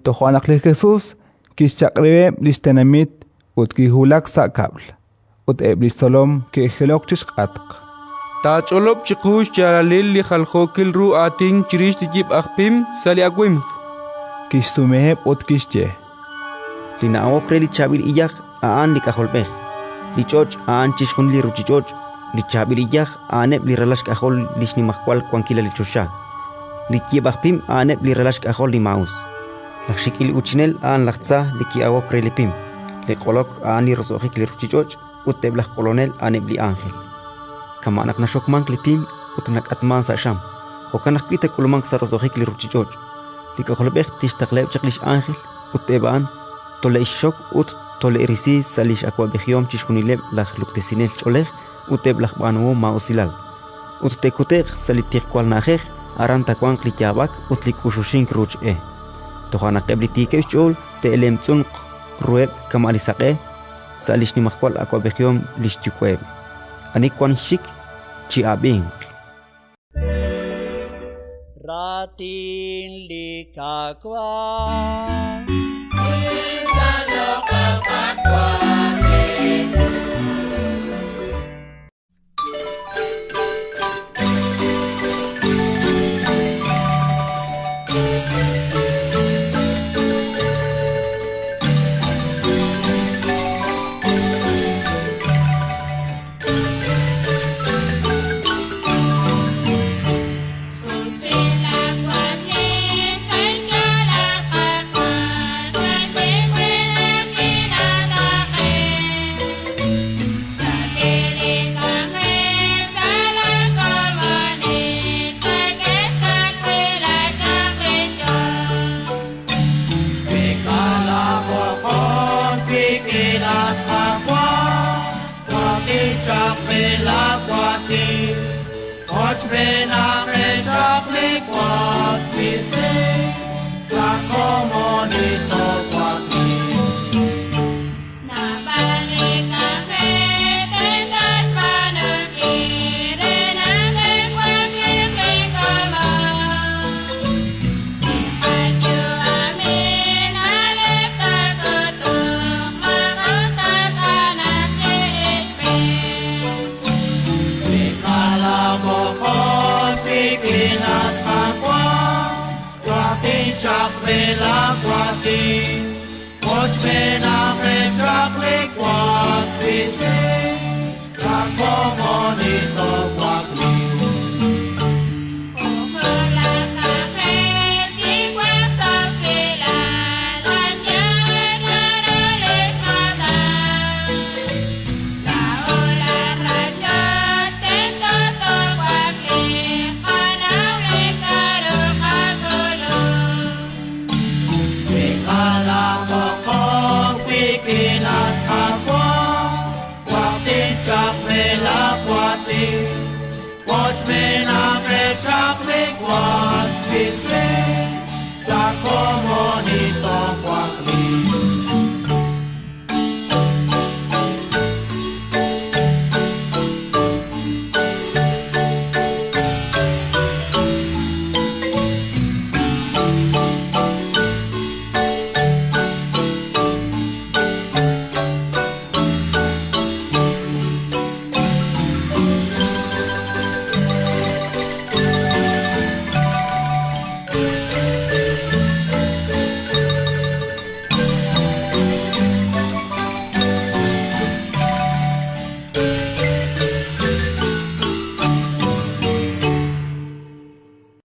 tojuanakli Jesús kixchaqribe listenamit ut kihulak sakabl ut eblisolom ke helokchish qatq Tacholob chikush chalalil li khalkhokil ru ating chirish tijib akpim sali akwim kishtumeheb ut kishche Linao kreli chabil iyaq aan li kaholbeh li choch aan chishun li ruchichoch li chabil iyaq aaneb li relash kahol lishni mahkwal kwankila li chosha li kibakpim aaneb li relash kahol li maus lakshikil uchinel aan laktsa li kiawo kreli pim li qolok aan li rosokhik li ruchichoch uteb lah kolonel aaneb li ángel kama anak na shok mank li pim ut nak atman sa sham khokanak kita kulmank sa rosokhik li ruchichoch li kaholbeh tishtaqleb chaklish ángel utebaan tole ishok ut tole irisi salish akwa behiom chishkunileb lah luktesinel choleh uteb lah banu mausilal ut tekutek salitik kwal najeh aran takwang klitabak ut likushushink ruch tohana qebli tike chol te elemtsun rueb kamalisaqe salish ni makwal akwa behiom lishchukweb ani kwan shik chi abing ratin likakwa Watchmen are chocolate was